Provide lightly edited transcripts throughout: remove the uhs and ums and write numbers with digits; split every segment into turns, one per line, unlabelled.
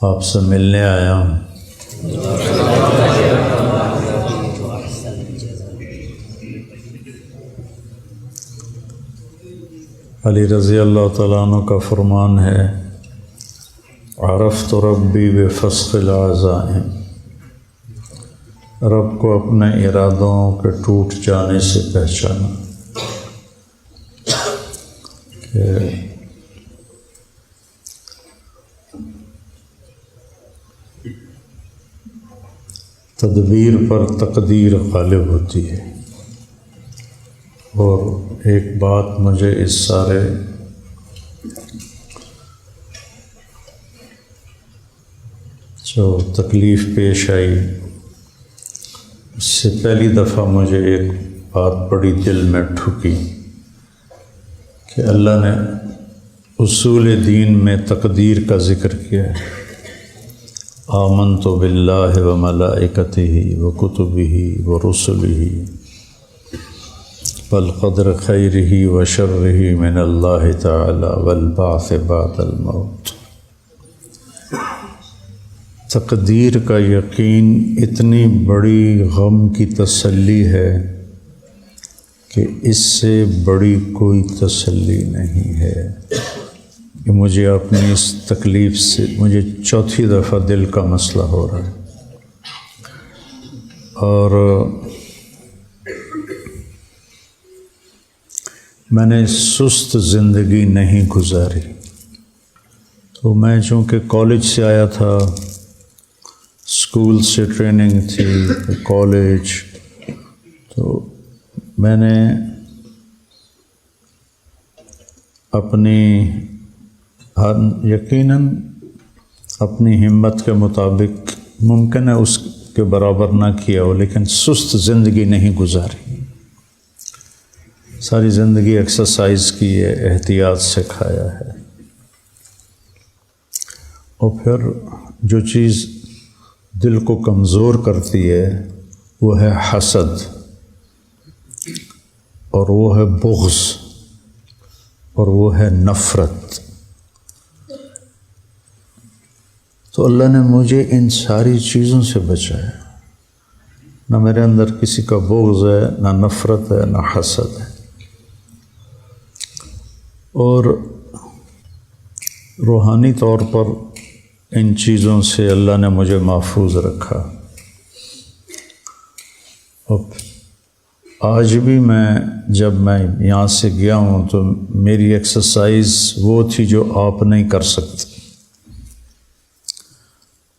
آپ سے ملنے آیا ہوں۔ علی رضی اللہ تعالیٰ عنہ کا فرمان ہے، عرفت ربی بفسخ العزائم، رب کو اپنے ارادوں کے ٹوٹ جانے سے پہچانا کہ تدبیر پر تقدیر غالب ہوتی ہے۔ اور ایک بات مجھے اس سارے جو تکلیف پیش آئی اس سے پہلی دفعہ مجھے ایک بات بڑی دل میں ٹھکی کہ اللہ نے اصول دین میں تقدیر کا ذکر کیا ہے۔ آمنت باللہ و ملائکتہ و کتبہ و رسلہ والقدر خیرہ و شرہ من اللہ تعالی والبعث بعد الموت۔ تقدیر کا یقین اتنی بڑی غم کی تسلی ہے کہ اس سے بڑی کوئی تسلی نہیں ہے۔ کہ مجھے اپنی اس تکلیف سے مجھے چوتھی دفعہ دل کا مسئلہ ہو رہا ہے، اور میں نے سست زندگی نہیں گزاری۔ تو میں چونکہ کالج سے آیا تھا، اسکول سے ٹریننگ تھی، کالج، تو میں نے اپنی یقیناً اپنی ہمت کے مطابق ممکن ہے اس کے برابر نہ کیا ہو، لیکن سست زندگی نہیں گزاری۔ ساری زندگی ایکسرسائز کی ہے، احتیاط سے کھایا ہے۔ اور پھر جو چیز دل کو کمزور کرتی ہے وہ ہے حسد، اور وہ ہے بغض، اور وہ ہے نفرت۔ تو اللہ نے مجھے ان ساری چیزوں سے بچایا۔ نہ میرے اندر کسی کا بغض ہے، نہ نفرت ہے، نہ حسد ہے، اور روحانی طور پر ان چیزوں سے اللہ نے مجھے محفوظ رکھا۔ اور آج بھی جب میں یہاں سے گیا ہوں تو میری ایکسرسائز وہ تھی جو آپ نہیں کر سکتے۔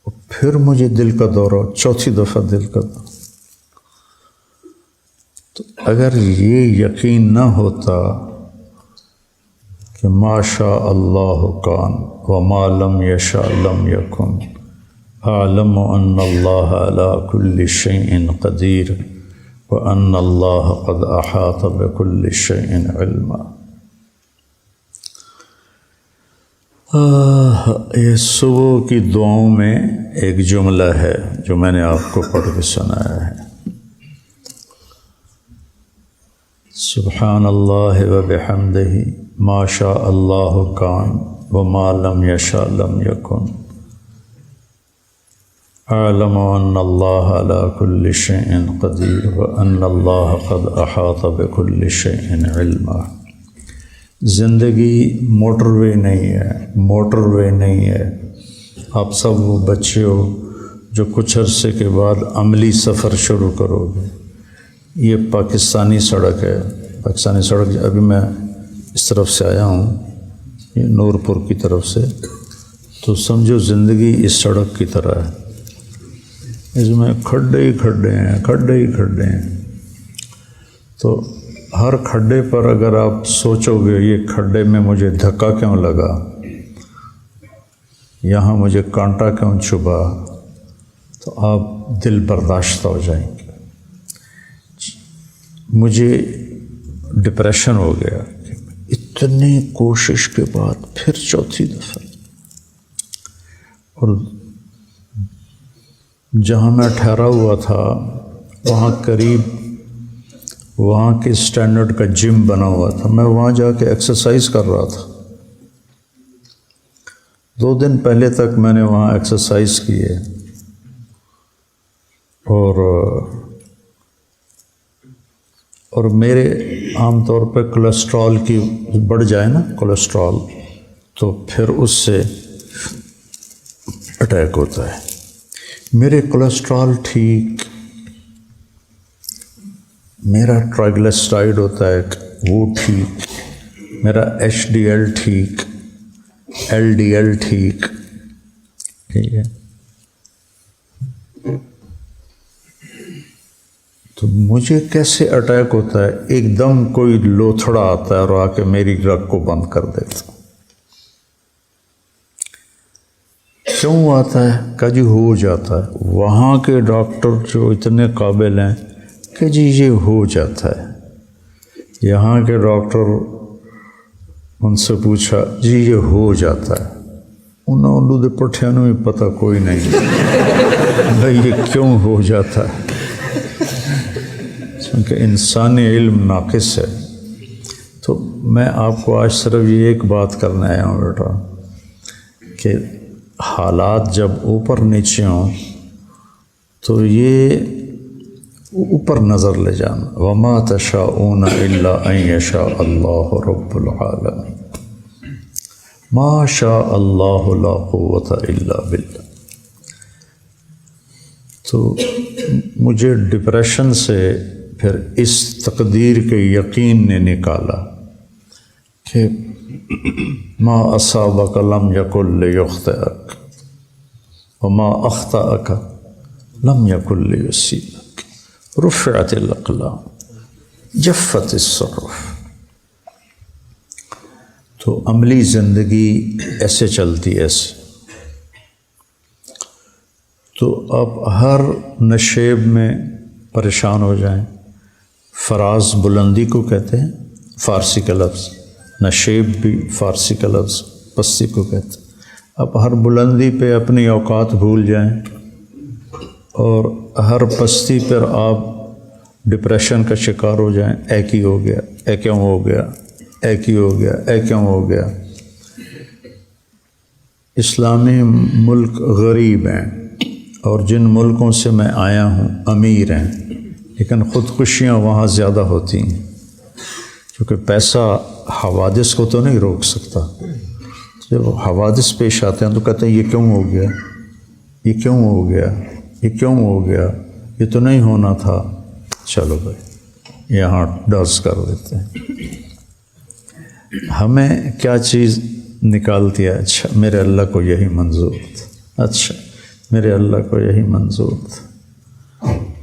اور پھر مجھے دل کا دورہ، چوتھی دفعہ دل کا دورہ۔ تو اگر یہ یقین نہ ہوتا کہ ما شاء اللہ کان وما لم یشاء لم یکن، اعلم ان اللہ علی کل شیء قدیر وان اللہ قد احاط بکل شیء علما۔ یہ صبح کی دعاؤں میں ایک جملہ ہے جو میں نے آپ کو پڑھ کے سنایا ہے۔ سبحان اللہ و بحمدہ ما شاء اللہ کان وما لم یشاء لم یکن، اعلم ان اللہ علی کل شیء قدیر وان اللہ قد احاط بکل شیء علما۔ زندگی موٹر وے نہیں ہے، موٹر وے نہیں ہے۔ آپ سب وہ بچے ہو جو کچھ عرصے کے بعد عملی سفر شروع کرو گے۔ یہ پاکستانی سڑک ہے، پاکستانی سڑک۔ ابھی میں اس طرف سے آیا ہوں، یہ نورپور کی طرف سے، تو سمجھو زندگی اس سڑک کی طرح ہے، اس میں کھڈے ہی کھڈے ہیں، کھڈے ہی کھڈے ہیں۔ تو ہر کھڈے پر اگر آپ سوچو گے یہ کھڈے میں مجھے دھکا کیوں لگا، یہاں مجھے کانٹا کیوں چبھا، تو آپ دل برداشتہ ہو جائیں گے۔ مجھے ڈپریشن ہو گیا کہ اتنی کوشش کے بعد پھر چوتھی دفعہ، اور جہاں میں ٹھہرا ہوا تھا وہاں قریب وہاں کے اسٹینڈرڈ کا جم بنا ہوا تھا، میں وہاں جا کے ایکسرسائز کر رہا تھا۔ 2 دن پہلے تک میں نے وہاں ایکسرسائز کی ہے، اور میرے عام طور پہ کولیسٹرول کی بڑھ جائے نا کولیسٹرول، تو پھر اس سے اٹیک ہوتا ہے۔ میرے کولیسٹرول ٹھیک، میرا ٹرائیگلیسرائڈ ہوتا ہے وہ ٹھیک، میرا ایچ ڈی ایل ٹھیک، ایل ڈی ایل ٹھیک ہے، تو مجھے کیسے اٹیک ہوتا ہے؟ ایک دم کوئی لوتھڑا آتا ہے اور آ کے میری رگ کو بند کر دیتا۔ کیوں آتا ہے؟ کہ جی ہو جاتا ہے۔ وہاں کے ڈاکٹر جو اتنے قابل ہیں کہ جی یہ ہو جاتا ہے، یہاں کے ڈاکٹر ان سے پوچھا جی یہ ہو جاتا ہے، انہوں نے پٹھیاں بھی پتہ کوئی نہیں بھائی یہ کیوں ہو جاتا ہے، کیونکہ انسانی علم ناقص ہے۔ تو میں آپ کو آج صرف یہ ایک بات کرنے آیا ہوں بیٹا کہ حالات جب اوپر نیچے ہوں تو یہ اوپر نظر لے جانا، وما تشاءون الا ان یشاء اللہ رب العالمین، ما شاء اللہ لا قوة الا باللہ۔ تو مجھے ڈپریشن سے پھر اس تقدیر کے یقین نے نکالا کہ ما اصابک لم یکن لیخطئک وما اخطأک لم یکن لیصیبک، رفعت الاقلام جفت الصحف۔ تو عملی زندگی ایسے چلتی ہے ایسے۔ تو آپ ہر نشیب میں پریشان ہو جائیں، فراز بلندی کو کہتے ہیں، فارسی کا لفظ، نشیب بھی فارسی کا لفظ پستی کو کہتے ہیں۔ آپ ہر بلندی پہ اپنی اوقات بھول جائیں اور ہر پستی پر آپ ڈپریشن کا شکار ہو جائیں، اے کی ہو گیا، اے کیوں ہو گیا، اے کی ہو گیا، اے کیوں ہو گیا۔ اسلامی ملک غریب ہیں اور جن ملکوں سے میں آیا ہوں امیر ہیں، لیکن خودکشیاں وہاں زیادہ ہوتی ہیں، کیونکہ پیسہ حوادث کو تو نہیں روک سکتا۔ جب حوادث پیش آتے ہیں تو کہتے ہیں یہ کیوں ہو گیا، یہ کیوں ہو گیا، یہ کیوں ہو گیا، یہ تو نہیں ہونا تھا، چلو بھائی یہاں ڈز کر دیتے ہیں۔ ہمیں کیا چیز نکالتی ہے؟ اچھا میرے اللہ کو یہی منظور تھا، اچھا میرے اللہ کو یہی منظور تھا،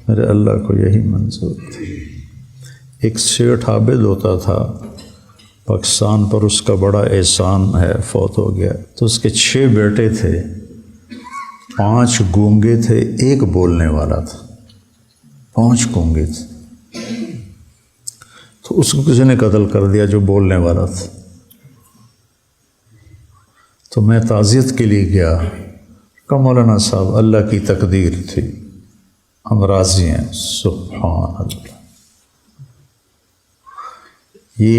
میرے اللہ کو یہی منظور تھا۔ ایک سیٹھ عابد ہوتا تھا پاکستان پر، اس کا بڑا احسان ہے، فوت ہو گیا۔ تو اس کے 6 بیٹے تھے، 5 گونگے تھے، 1 بولنے والا تھا، 5 گونگے تھے۔ تو اس کو کسی نے قتل کر دیا جو بولنے والا تھا۔ تو میں تعزیت کے لیے گیا، کہا مولانا صاحب اللہ کی تقدیر تھی، ہم راضی ہیں۔ سبحان اللہ۔ یہ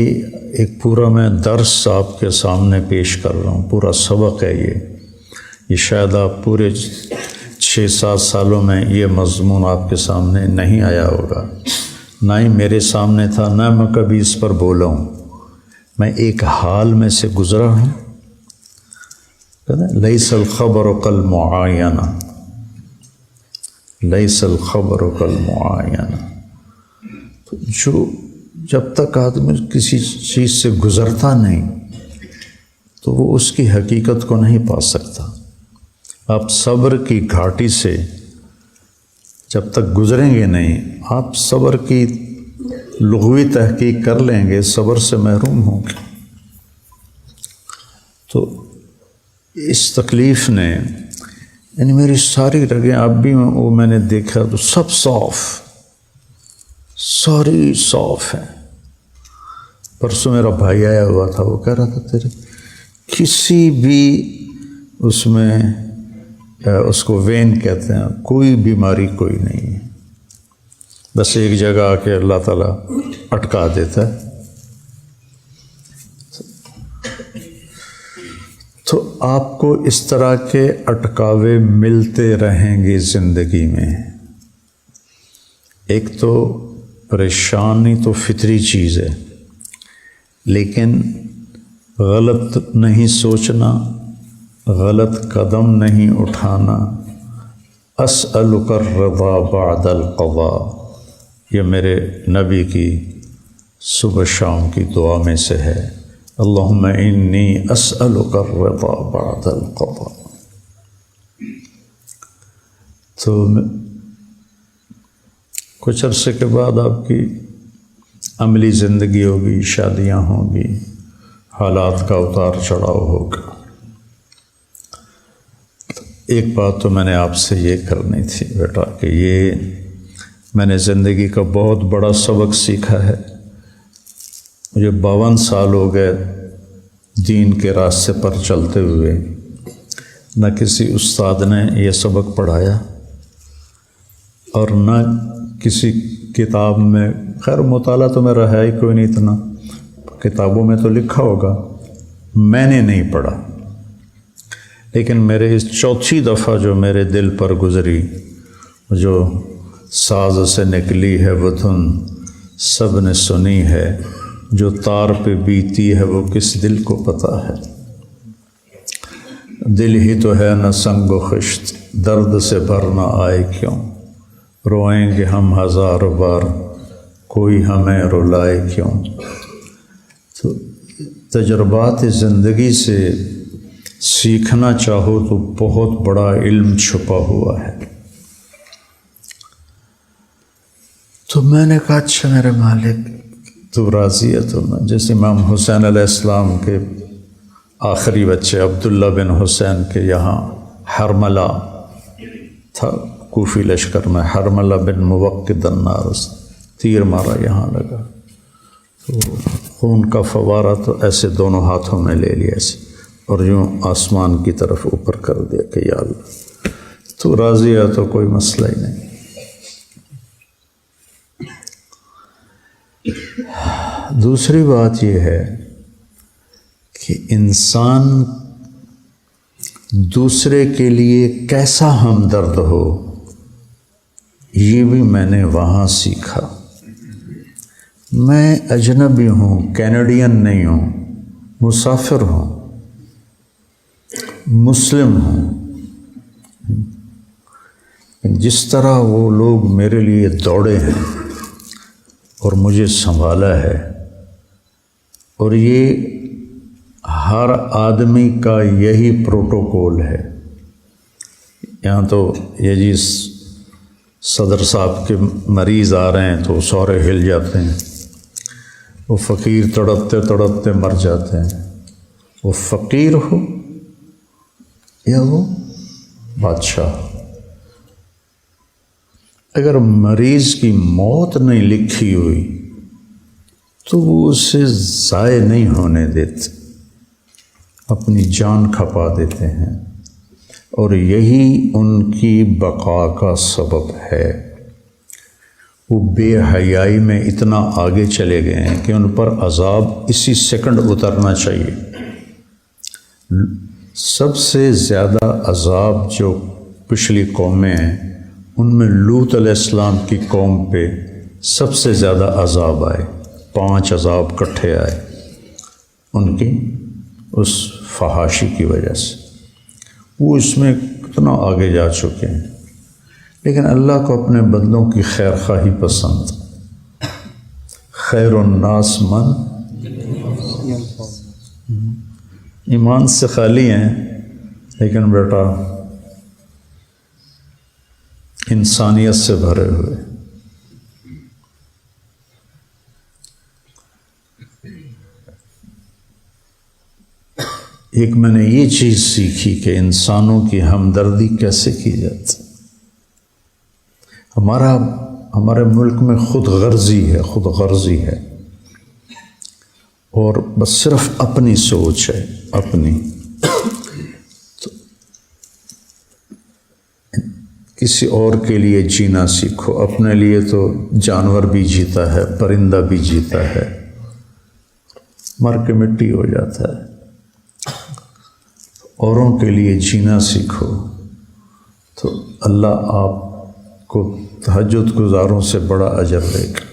ایک پورا میں درس آپ کے سامنے پیش کر رہا ہوں، پورا سبق ہے یہ شاید آپ پورے 6-7 سالوں میں یہ مضمون آپ کے سامنے نہیں آیا ہوگا، نہ ہی میرے سامنے تھا، نہ میں کبھی اس پر بولا ہوں۔ میں ایک حال میں سے گزرا ہوں، لیس الخبر کالمعاینہ، لیس الخبر کالمعاینہ۔ جو جب تک آدمی کسی چیز سے گزرتا نہیں تو وہ اس کی حقیقت کو نہیں پا سکتا۔ آپ صبر کی گھاٹی سے جب تک گزریں گے نہیں، آپ صبر کی لغوی تحقیق کر لیں گے، صبر سے محروم ہوں گے۔ تو اس تکلیف نے یعنی میری ساری رگیں اب بھی وہ میں نے دیکھا تو سب صاف، ساری صاف ہیں۔ پرسوں میرا بھائی آیا ہوا تھا، وہ کہہ رہا تھا تیرے کسی بھی اس میں اس کو وین کہتے ہیں، کوئی بیماری کوئی نہیں ہے، بس ایک جگہ آ کے اللہ تعالیٰ اٹکا دیتا ہے۔ تو آپ کو اس طرح کے اٹکاوے ملتے رہیں گے زندگی میں۔ ایک تو پریشانی تو فطری چیز ہے، لیکن غلط نہیں سوچنا، غلط قدم نہیں اٹھانا۔ اسألک الرضا بعد القضاء، یہ میرے نبی کی صبح شام کی دعا میں سے ہے، اللہم انی اسألک الرضا بعد القضاء۔ تو کچھ عرصے کے بعد آپ کی عملی زندگی ہوگی، شادیاں ہوں گی، حالات کا اتار چڑھاؤ ہوگا۔ ایک بات تو میں نے آپ سے یہ کرنی تھی بیٹا کہ یہ میں نے زندگی کا بہت بڑا سبق سیکھا ہے۔ مجھے 52 سال ہو گئے دین کے راستے پر چلتے ہوئے، نہ کسی استاد نے یہ سبق پڑھایا اور نہ کسی کتاب میں، خیر مطالعہ تو میرا ہے ہی کوئی نہیں اتنا، کتابوں میں تو لکھا ہوگا، میں نے نہیں پڑھا۔ لیکن میرے اس چوتھی دفعہ جو میرے دل پر گزری، جو ساز سے نکلی ہے وہ دھن سب نے سنی ہے، جو تار پہ بیتی ہے وہ کس دل کو پتہ ہے۔ دل ہی تو ہے نہ سنگ و خشت، درد سے بھر نہ آئے کیوں، روئیں گے ہم ہزار بار، کوئی ہمیں رلائے کیوں۔ تو تجربات زندگی سے سیکھنا چاہو تو بہت بڑا علم چھپا ہوا ہے۔ تو میں نے کہا اچھا میرے مالک تو راضی ہے تو میں، جیسے امام حسین علیہ السلام کے آخری بچے عبداللہ بن حسین کے یہاں حرملہ تھا، کوفی لشکر میں، حرملہ بن موقد النار، تیر مارا یہاں لگا، تو خون کا فوارہ تو ایسے دونوں ہاتھوں میں لے لیا ایسے، اور یوں آسمان کی طرف اوپر کر دیا کہ یا اللہ تو راضی ہے تو کوئی مسئلہ ہی نہیں۔ دوسری بات یہ ہے کہ انسان دوسرے کے لیے کیسا ہمدرد ہو، یہ بھی میں نے وہاں سیکھا۔ میں اجنبی ہوں، کینیڈین نہیں ہوں، مسافر ہوں، مسلم ہوں، جس طرح وہ لوگ میرے لیے دوڑے ہیں اور مجھے سنبھالا ہے، اور یہ ہر آدمی کا یہی پروٹوکول ہے۔ یہاں تو یہ جی صدر صاحب کے مریض آ رہے ہیں تو سارے ہل جاتے ہیں، وہ فقیر تڑپتے تڑپتے مر جاتے ہیں، وہ فقیر ہو یا وہ بادشاہ۔ اگر مریض کی موت نہیں لکھی ہوئی تو وہ اسے ضائع نہیں ہونے دیتے، اپنی جان کھپا دیتے ہیں، اور یہی ان کی بقا کا سبب ہے۔ وہ بے حیائی میں اتنا آگے چلے گئے ہیں کہ ان پر عذاب اسی سیکنڈ اترنا چاہیے۔ سب سے زیادہ عذاب جو پچھلی قومیں ہیں ان میں لوط علیہ السلام کی قوم پہ سب سے زیادہ عذاب آئے، 5 عذاب کٹھے آئے ان کی اس فحاشی کی وجہ سے۔ وہ اس میں کتنا آگے جا چکے ہیں، لیکن اللہ کو اپنے بندوں کی خیر خواہی پسند۔ خیر الناس من ایمان سے خالی ہیں، لیکن بیٹا انسانیت سے بھرے ہوئے۔ ایک میں نے یہ چیز سیکھی کہ انسانوں کی ہمدردی کیسے کی جاتی۔ ہمارے ملک میں خود غرضی ہے اور بس صرف اپنی سوچ ہے، اپنی۔ تو کسی اور کے لیے جینا سیکھو، اپنے لیے تو جانور بھی جیتا ہے، پرندہ بھی جیتا ہے، مر کے مٹی ہو جاتا ہے۔ اوروں کے لیے جینا سیکھو تو اللہ آپ کو تہجد گزاروں سے بڑا اجر دے گا۔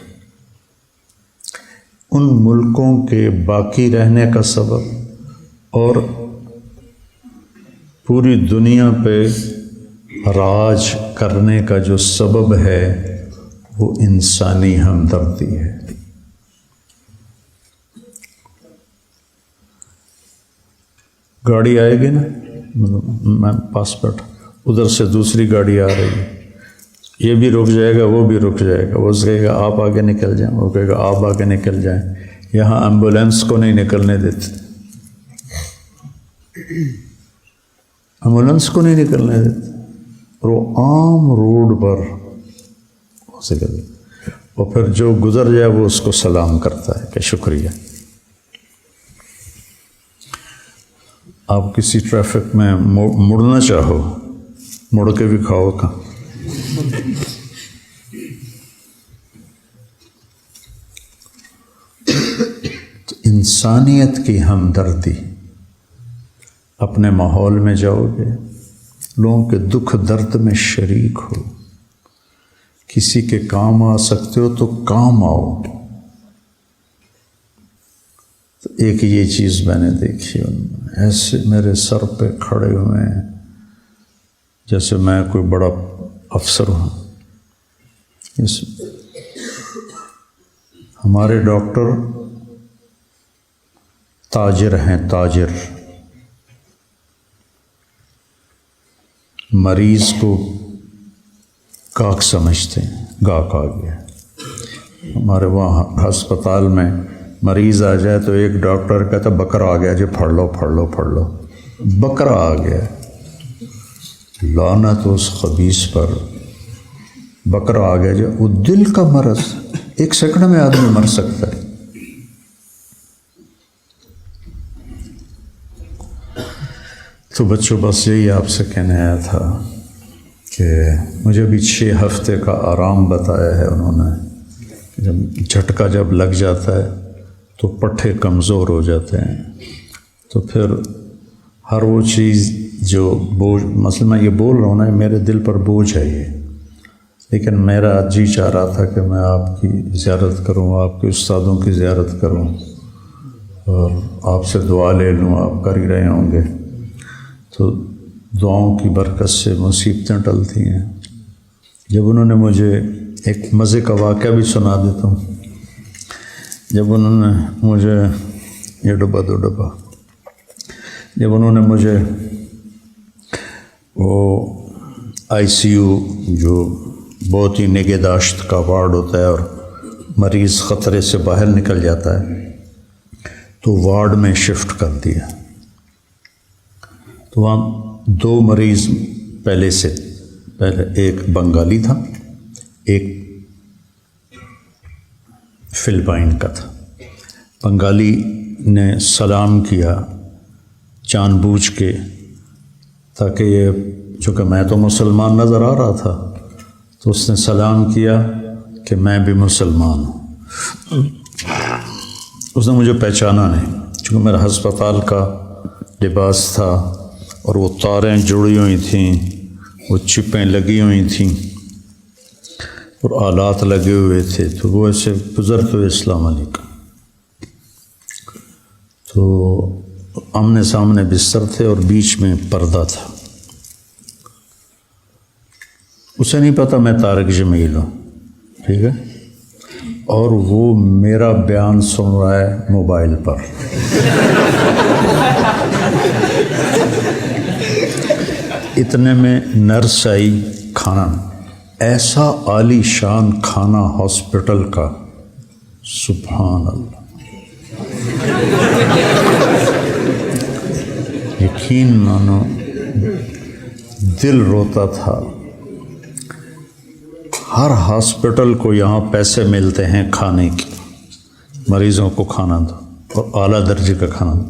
ان ملکوں کے باقی رہنے کا سبب اور پوری دنیا پہ راج کرنے کا جو سبب ہے وہ انسانی ہمدردی ہے۔ گاڑی آئے گی نا، میں پاس بیٹھا، ادھر سے دوسری گاڑی آ رہی ہے، یہ بھی رک جائے گا، وہ بھی رک جائے گا، وہ کہے گا آپ آگے نکل جائیں، وہ کہے گا آپ آگے نکل جائیں۔ یہاں ایمبولینس کو نہیں نکلنے دیتے، ایمبولینس کو نہیں نکلنے دیتے، اور وہ عام روڈ پر اور پھر جو گزر جائے وہ اس کو سلام کرتا ہے کہ شکریہ۔ آپ کسی ٹریفک میں مڑنا چاہو، مڑ کے بھی کھاؤ کا۔ تو انسانیت کی ہمدردی، اپنے ماحول میں جاؤ گے، لوگوں کے دکھ درد میں شریک ہو، کسی کے کام آ سکتے ہو تو کام آؤ۔ تو ایک یہ چیز میں نے دیکھی، ایسے میرے سر پہ کھڑے ہوئے ہیں جیسے میں کوئی بڑا افسر ہوں۔ ہمارے ڈاکٹر تاجر ہیں، تاجر، مریض کو گاہک سمجھتے ہیں، گاہک آ گیا۔ ہمارے وہاں ہسپتال میں مریض آ جائے تو ایک ڈاکٹر کہتا بکرا آ گیا جی، پڑھ لو پڑھ لو پڑھ لو، بکرا آ گیا۔ لعنت اس خبیث پر، بکرا آ گیا جی، وہ دل کا مرض، ایک سیکنڈ میں آدمی مر سکتا ہے۔ تو بچوں بس یہی آپ سے کہنے آیا تھا کہ مجھے بھی 6 ہفتے کا آرام بتایا ہے انہوں نے۔ جب جھٹکا جب لگ جاتا ہے تو پٹھے کمزور ہو جاتے ہیں، تو پھر ہر وہ چیز جو بوجھ، مثلا میں یہ بول رہا ہوں نا، میرے دل پر بوجھ ہے یہ، لیکن میرا جی چاہ رہا تھا کہ میں آپ کی زیارت کروں، آپ کے استادوں کی زیارت کروں اور آپ سے دعا لے لوں، آپ کر ہی رہے ہوں گے۔ تو دعاؤں کی برکت سے مصیبتیں ٹلتی ہیں۔ جب انہوں نے مجھے ایک مزے کا واقعہ بھی سنا دیتا ہوں، جب انہوں نے مجھے یہ ڈبہ دو ڈبہ، جب انہوں نے مجھے وہ ICU جو بہت ہی نگہداشت کا وارڈ ہوتا ہے اور مریض خطرے سے باہر نکل جاتا ہے، تو وارڈ میں شفٹ کر دیا۔ تو وہاں 2 مریض پہلے ایک بنگالی تھا، ایک فلپائن کا تھا۔ بنگالی نے سلام کیا جان بوجھ کے، تاکہ یہ، چونکہ میں تو مسلمان نظر آ رہا تھا، تو اس نے سلام کیا کہ میں بھی مسلمان ہوں۔ اس نے مجھے پہچانا نہیں، چونکہ میرا ہسپتال کا لباس تھا اور وہ تاریں جڑی ہوئی تھیں، وہ چپیں لگی ہوئی تھیں اور آلات لگے ہوئے تھے، تو وہ ایسے گزرتے ہوئے السلام علیکم۔ تو آمنے سامنے بستر تھے اور بیچ میں پردہ تھا۔ اسے نہیں پتا میں طارق جمیل ہوں، ٹھیک ہے، اور وہ میرا بیان سن رہا ہے موبائل پر۔ اتنے میں نرس آئی، کھانا، ایسا عالی شان کھانا ہاسپٹل کا، سبحان اللہ، یقین مانو دل روتا تھا۔ ہر ہاسپٹل کو یہاں پیسے ملتے ہیں کھانے کی، مریضوں کو کھانا دو اور اعلیٰ درجے کا کھانا دو،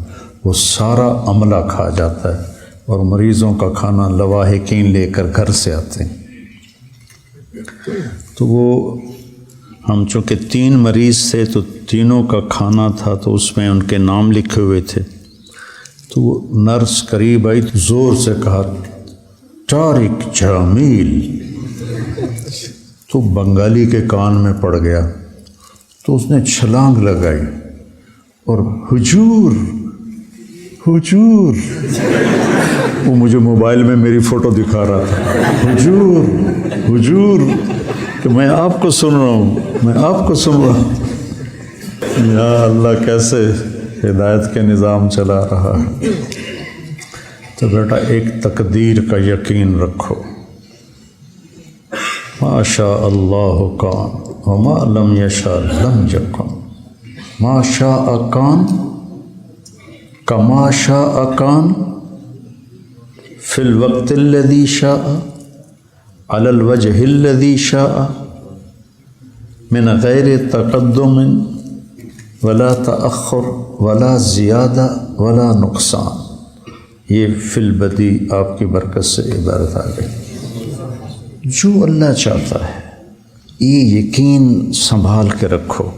وہ سارا عملہ کھا جاتا ہے اور مریضوں کا کھانا لواحقین لے کر گھر سے آتے ہیں۔ تو وہ ہم چونکہ 3 مریض تھے تو تینوں کا کھانا تھا، تو اس میں ان کے نام لکھے ہوئے تھے، تو وہ نرس قریب آئی تو زور سے کہا طارق جمیل، تو بنگالی کے کان میں پڑ گیا، تو اس نے چھلانگ لگائی اور حضور حضور، وہ مجھے موبائل میں میری فوٹو دکھا رہا تھا، حضور حضور، کہ میں آپ کو سن رہا ہوں، میں آپ کو سن رہا ہوں۔ یا اللہ کیسے ہدایت کے نظام چلا رہا ہے۔ تو بیٹا ایک تقدیر کا یقین رکھو، ما شاء اللہ کان وما لم یشاء لم یکن، ما شاء کان کما شاء کان فی الوقت الذی شاء علی الوجہ الذی شاء من غیر تقدم ولا تأخر ولا زیادہ ولا نقصان۔ یہ فی البدی آپ کی برکت سے عبارت آ گئی۔ جو اللہ چاہتا ہے یہ یقین سنبھال کے رکھو،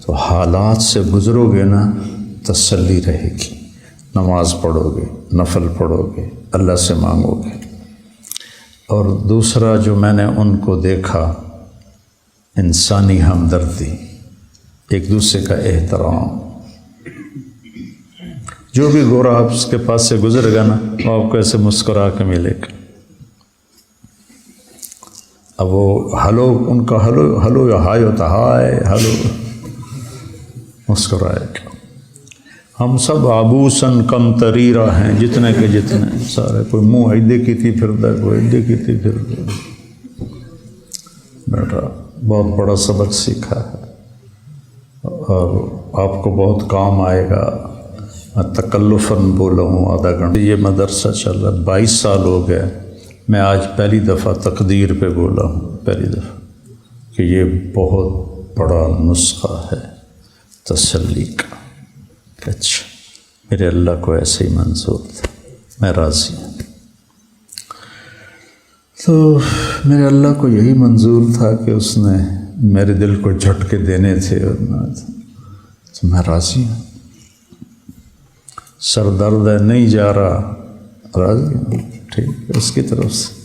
تو حالات سے گزرو گے نا تسلی رہے گی، نماز پڑھو گے، نفل پڑھو گے، اللہ سے مانگو گے۔ اور دوسرا جو میں نے ان کو دیکھا، انسانی ہمدردی، ایک دوسرے کا احترام۔ جو بھی گورا آپ اس کے پاس سے گزر گا نا، وہ آپ کو ایسے مسکرا کے ملے گا۔ اب وہ ہلو، ان کا ہلو یا ہائے ہوتا، ہائے ہلو، مسکرائے گا۔ ہم سب عبوسن کم تریرہ ہیں، جتنے کے جتنے سارے، کوئی منہ ایدے کی تھی پھردا ہے، کوئی ایدے کی تھی پھردا ہے۔ بیٹا بہت بڑا سبق سیکھا ہے اور آپ کو بہت کام آئے گا۔ میں تکلفاً بولا ہوں آدھا گھنٹہ، یہ مدرسہ چل رہا ہے 22 سال ہو گئے، میں آج پہلی دفعہ تقدیر پہ بولا ہوں، پہلی دفعہ، کہ یہ بہت بڑا نسخہ ہے تسلی کا۔ اچھا میرے اللہ کو ایسے ہی منظور تھا، میں راضی ہوں۔ تو میرے اللہ کو یہی منظور تھا کہ اس نے میرے دل کو جھٹکے دینے تھے، اور تو میں راضی ہوں۔ سر درد ہے، نہیں جا رہا، راضی ہوں، ٹھیک ہے، اس کی طرف سے